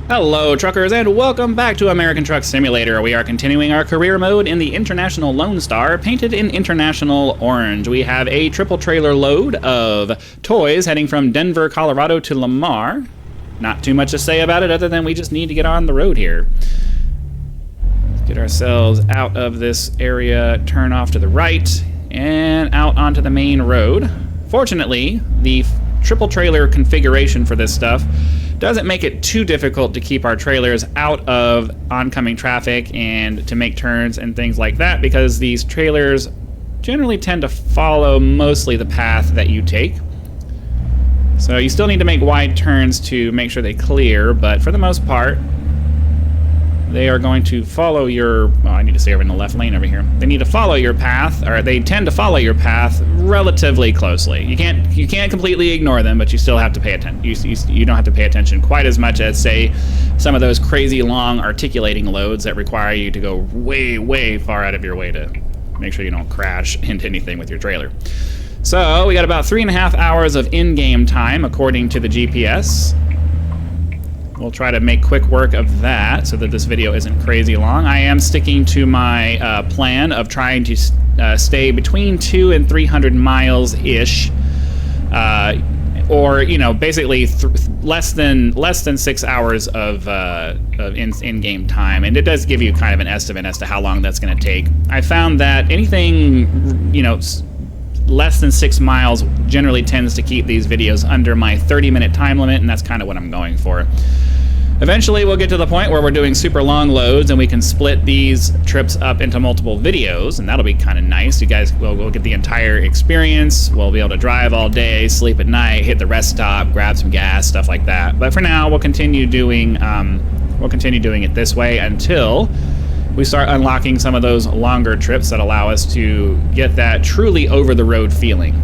Hello truckers and welcome back to American Truck Simulator. We are continuing our career mode in the International Lonestar, painted in International Orange. We have a triple trailer load of toys heading from Denver, Colorado to Lamar. Not too much to say about it other than we just need to get on the road here. Let's get ourselves out of this area, turn off to the right, and out onto the main road. Fortunately, the triple trailer configuration for this stuff doesn't make it too difficult to keep our trailers out of oncoming traffic and to make turns and things like that, because these trailers generally tend to follow mostly the path that you take. So you still need to make wide turns to make sure they clear, but for the most part, they are going to follow your... well, I need to stay over in the left lane over here. They need to follow your path, or they tend to follow your path relatively closely. You can't completely ignore them, but you still have to pay attention. You don't have to pay attention quite as much as, say, some of those crazy long articulating loads that require you to go way, way far out of your way to make sure you don't crash into anything with your trailer. So we got about 3.5 hours of in-game time, according to the GPS. We'll try to make quick work of that so that this video isn't crazy long. I am sticking to my plan of trying to stay between 200 and 300 miles-ish, or, you know, basically less than 6 hours of in-game time, and it does give you kind of an estimate as to how long that's going to take. I found that anything, you know, less than 6 miles generally tends to keep these videos under my 30-minute time limit, and that's kind of what I'm going for. Eventually, we'll get to the point where we're doing super long loads, and we can split these trips up into multiple videos, and that'll be kind of nice. You guys will get the entire experience. We'll be able to drive all day, sleep at night, hit the rest stop, grab some gas, stuff like that. But for now, we'll continue doing it this way until we start unlocking some of those longer trips that allow us to get that truly over-the-road feeling.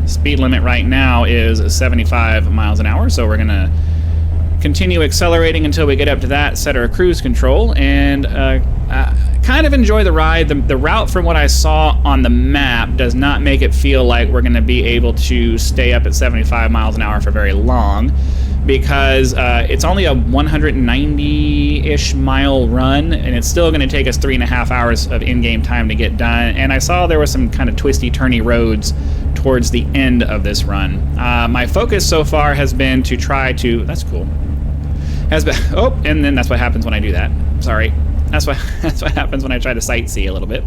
Speed limit right now is 75 miles an hour, so we're going to continue accelerating until we get up to that, set our cruise control, and kind of enjoy the ride. The route, from what I saw on the map, does not make it feel like we're going to be able to stay up at 75 miles an hour for very long, because it's only a 190-ish mile run, and it's still going to take us 3.5 hours of in-game time to get done. And I saw there were some kind of twisty-turny roads towards the end of this run. My focus so far has been to try to... that's cool. Oh, and then that's what happens when I do that. Sorry. That's what happens when I try to sightsee a little bit.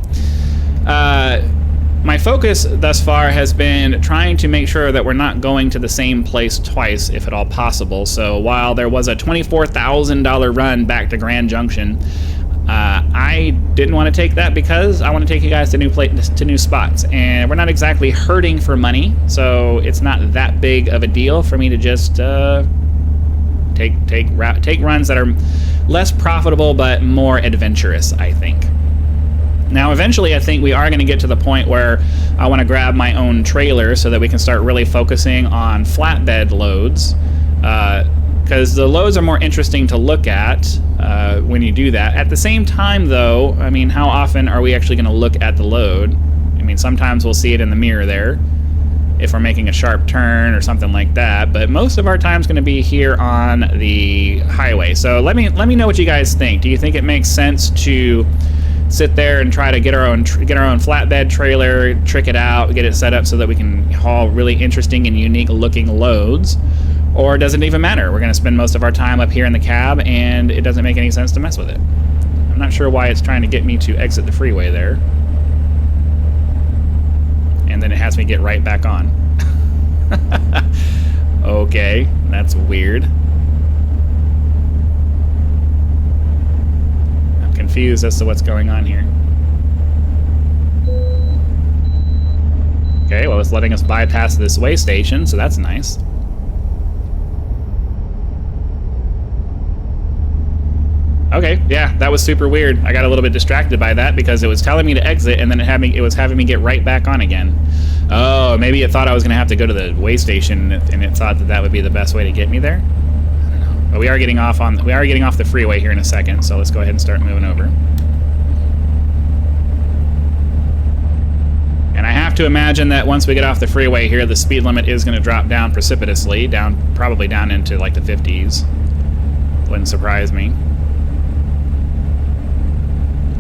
My focus thus far has been trying to make sure that we're not going to the same place twice, if at all possible. So while there was a $24,000 run back to Grand Junction, I didn't want to take that because I want to take you guys to new spots, and we're not exactly hurting for money, so it's not that big of a deal for me to just take runs that are less profitable but more adventurous, I think. Now, eventually, I think we are going to get to the point where I want to grab my own trailer so that we can start really focusing on flatbed loads, because the loads are more interesting to look at when you do that. At the same time, though, I mean, how often are we actually going to look at the load? I mean, sometimes we'll see it in the mirror there if we're making a sharp turn or something like that, but most of our time is going to be here on the highway. So let me know what you guys think. Do you think it makes sense to sit there and try to get our own flatbed trailer, trick it out, get it set up so that we can haul really interesting and unique looking loads? Or does it even matter? We're going to spend most of our time up here in the cab, and it doesn't make any sense to mess with it. I'm not sure why it's trying to get me to exit the freeway there. And then it has me get right back on. Okay, that's weird. I'm confused as to what's going on here. Okay, well, it's letting us bypass this way station, so that's nice. Okay, yeah, that was super weird. I got a little bit distracted by that because it was telling me to exit, and then it was having me get right back on again. Oh, maybe it thought I was going to have to go to the way station, and it thought that would be the best way to get me there. I don't know. But we are getting off the freeway here in a second, so let's go ahead and start moving over. And I have to imagine that once we get off the freeway here, the speed limit is going to drop down precipitously, probably down into like the 50s. Wouldn't surprise me.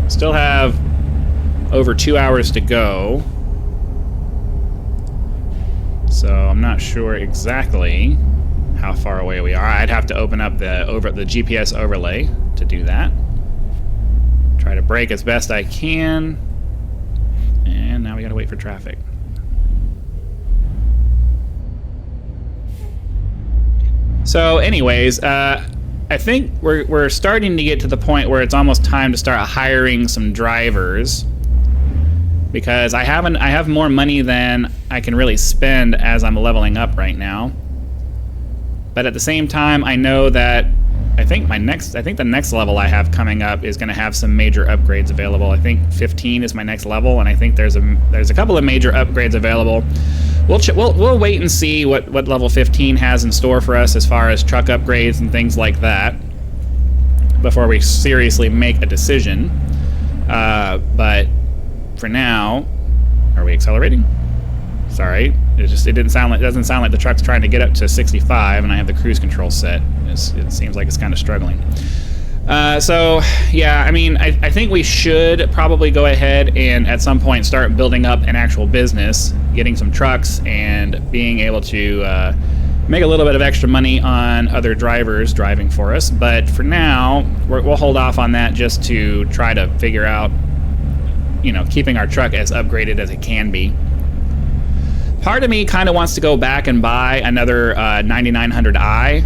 Still have over 2 hours to go. So I'm not sure exactly how far away we are. I'd have to open up the GPS overlay to do that. Try to brake as best I can. And now we gotta wait for traffic. So anyways, I think we're starting to get to the point where it's almost time to start hiring some drivers, because I have more money than I can really spend as I'm leveling up right now. But at the same time, I know that I think the next level I have coming up is going to have some major upgrades available. I think 15 is my next level, and I think there's a couple of major upgrades available. We'll wait and see what level 15 has in store for us as far as truck upgrades and things like that before we seriously make a decision. But for now, are we accelerating? Sorry, it doesn't sound like the truck's trying to get up to 65, and I have the cruise control set. It seems like it's kind of struggling. So yeah, I mean, I think we should probably go ahead and at some point start building up an actual business, getting some trucks, and being able to make a little bit of extra money on other drivers driving for us. But for now, we'll hold off on that just to try to figure out, keeping our truck as upgraded as it can be. Part of me kind of wants to go back and buy another 9900i,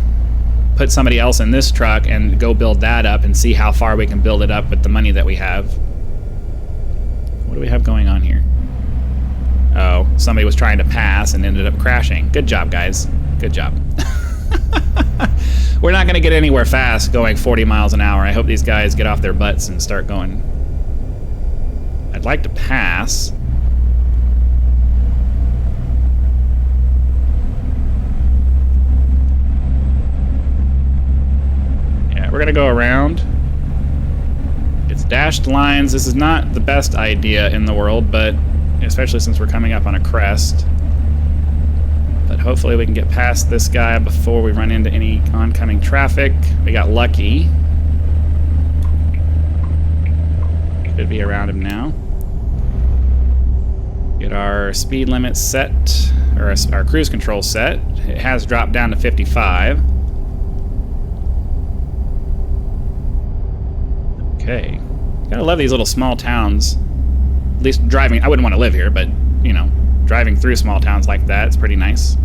put somebody else in this truck and go build that up and see how far we can build it up with the money that we have. What do we have going on here? Oh, somebody was trying to pass and ended up crashing. Good job, guys. Good job. We're not going to get anywhere fast going 40 miles an hour. I hope these guys get off their butts and start going. I'd like to pass. We're gonna go around. It's dashed lines. This is not the best idea in the world, but especially since we're coming up on a crest. But hopefully we can get past this guy before we run into any oncoming traffic. We got lucky. Should be around him now. Get our speed limit set, or our cruise control set. It has dropped down to 55. Okay. Gotta love these little small towns. At least driving, I wouldn't want to live here, but, driving through small towns like that, it's pretty nice.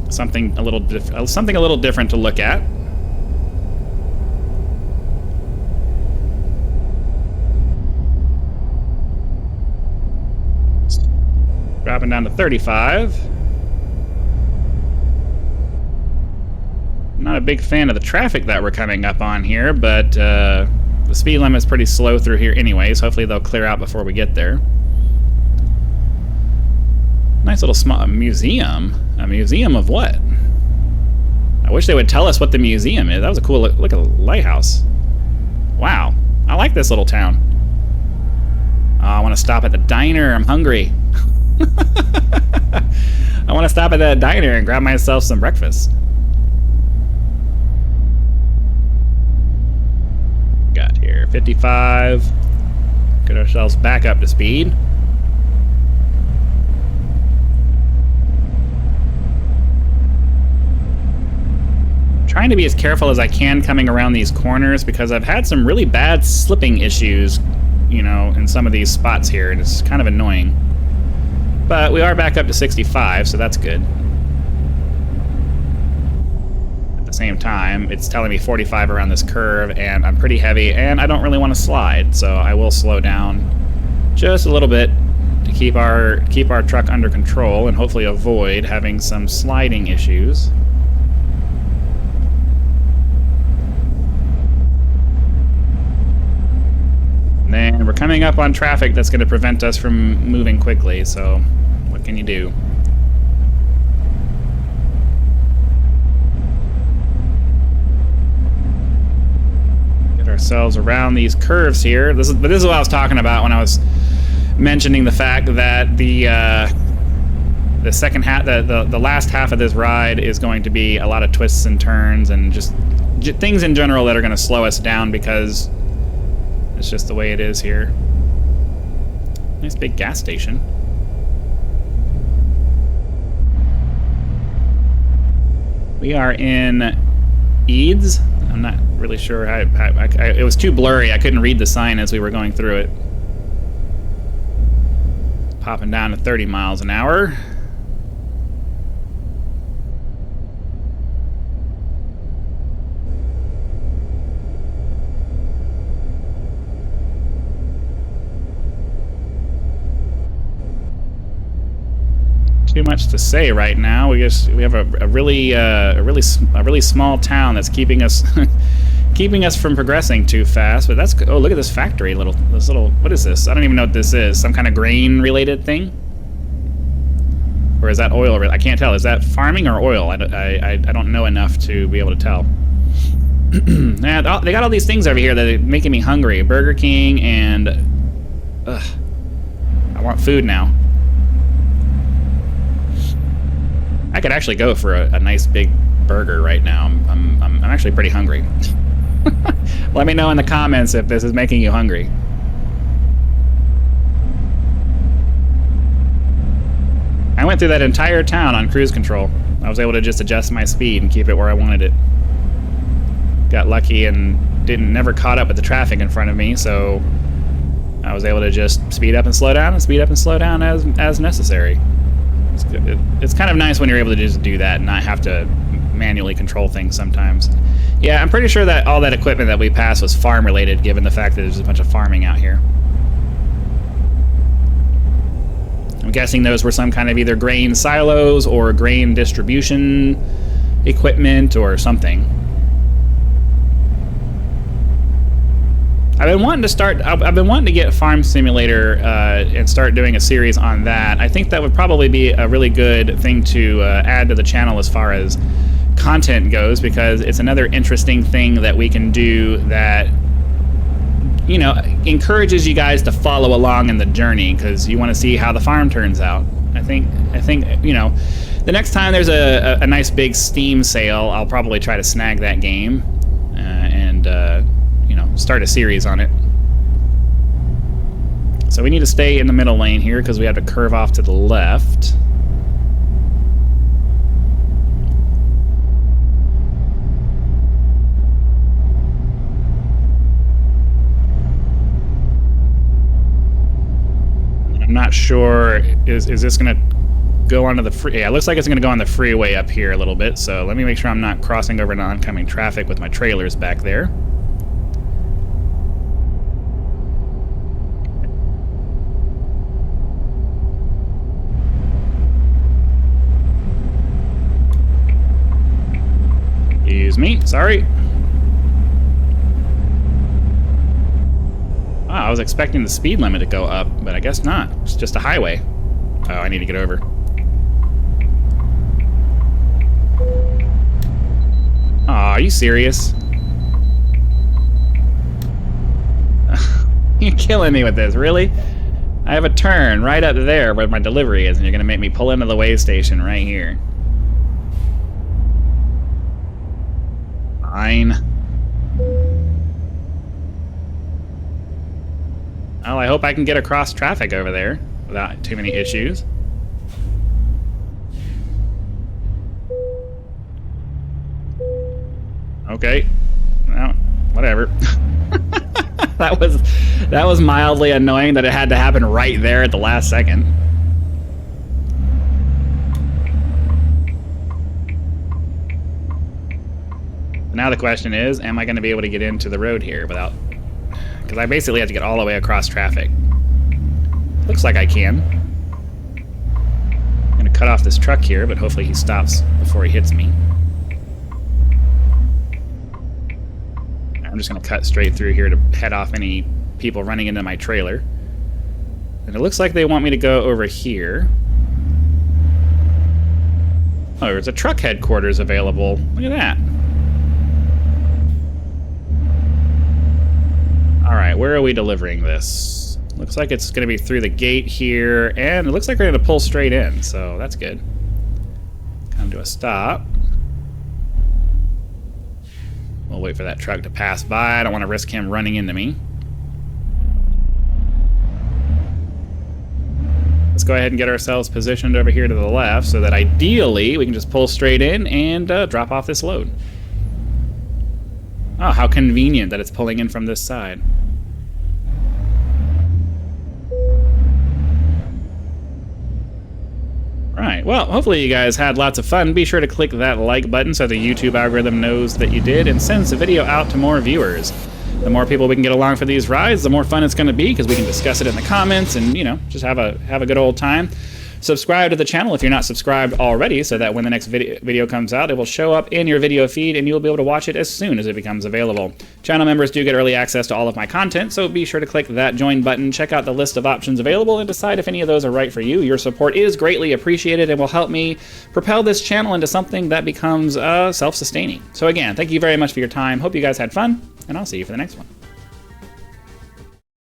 Something a little different to look at. Dropping down to 35. Not a big fan of the traffic that we're coming up on here, but the speed limit's pretty slow through here anyways. Hopefully they'll clear out before we get there. Nice little small museum. A museum of what? I wish they would tell us what the museum is. That was a cool look at a lighthouse. Wow. I like this little town. Oh, I want to stop at the diner. I'm hungry. I want to stop at that diner and grab myself some breakfast. Got here 55. Get ourselves back up to speed. Trying to be as careful as I can coming around these corners because I've had some really bad slipping issues, in some of these spots here, and it's kind of annoying. But we are back up to 65, so that's good. At the same time, it's telling me 45 around this curve, and I'm pretty heavy, and I don't really want to slide, so I will slow down just a little bit to keep our truck under control and hopefully avoid having some sliding issues. And then we're coming up on traffic that's going to prevent us from moving quickly, so what can you do? Get ourselves around these curves here. This is what I was talking about when I was mentioning the fact that the the second half, the last half of this ride is going to be a lot of twists and turns and just things in general that are going to slow us down because it's just the way it is here. Nice big gas station. We are in Eads. I'm not really sure how it was too blurry. I couldn't read the sign as we were going through it. Popping down to 30 miles an hour. Too much to say right now. We have a really small town that's keeping us keeping us from progressing too fast. But that's, oh, look at this factory, this little, what is this? I don't even know what this is. Some kind of grain related thing, or is that oil? I can't tell. Is that farming or oil? I don't know enough to be able to tell. Yeah, they got all these things over here that are making me hungry. Burger King and I want food now. I could actually go for a nice big burger right now. I'm actually pretty hungry. Let me know in the comments if this is making you hungry. I went through that entire town on cruise control. I was able to just adjust my speed and keep it where I wanted it. Got lucky and never caught up with the traffic in front of me, so I was able to just speed up and slow down and speed up and slow down as necessary. It's kind of nice when you're able to just do that and not have to manually control things sometimes. Yeah, I'm pretty sure that all that equipment that we passed was farm related, given the fact that there's a bunch of farming out here. I'm guessing those were some kind of either grain silos or grain distribution equipment or something. I've been wanting to get Farm Simulator and start doing a series on that. I think that would probably be a really good thing to add to the channel as far as content goes, because it's another interesting thing that we can do that, you know, encourages you guys to follow along in the journey, because you want to see how the farm turns out. I think you know, the next time there's a nice big Steam sale, I'll probably try to snag that game and you know, start a series on it. So we need to stay in the middle lane here because we have to curve off to the left. I'm not sure, is this going to go onto the free? Yeah, it looks like it's going to go on the freeway up here a little bit, so let me make sure I'm not crossing over into oncoming traffic with my trailers back there. Excuse me, sorry. Oh, I was expecting the speed limit to go up, but I guess not. It's just a highway. Oh, I need to get over. Oh, are you serious? You're killing me with this, really? I have a turn right up there where my delivery is, and you're gonna make me pull into the way station right here. Fine. Well, I hope I can get across traffic over there without too many issues. Okay. Well, whatever. that was mildly annoying that it had to happen right there at the last second. Now the question is, am I going to be able to get into the road here without... Because I basically have to get all the way across traffic. Looks like I can. I'm going to cut off this truck here, but hopefully he stops before he hits me. I'm just going to cut straight through here to head off any people running into my trailer. And it looks like they want me to go over here. Oh, there's a truck headquarters available. Look at that. Alright, where are we delivering this? Looks like it's going to be through the gate here, and it looks like we're going to pull straight in, so that's good. Come to a stop. We'll wait for that truck to pass by. I don't want to risk him running into me. Let's go ahead and get ourselves positioned over here to the left so that ideally we can just pull straight in and drop off this load. Oh, how convenient that it's pulling in from this side. Right, well, hopefully you guys had lots of fun. Be sure to click that like button so the YouTube algorithm knows that you did and sends the video out to more viewers. The more people we can get along for these rides, the more fun it's going to be because we can discuss it in the comments and, you know, just have a good old time. Subscribe to the channel if you're not subscribed already so that when the next video comes out, it will show up in your video feed and you'll be able to watch it as soon as it becomes available. Channel members do get early access to all of my content, so be sure to click that join button, check out the list of options available, and decide if any of those are right for you. Your support is greatly appreciated and will help me propel this channel into something that becomes self-sustaining. So again, thank you very much for your time. Hope you guys had fun, and I'll see you for the next one.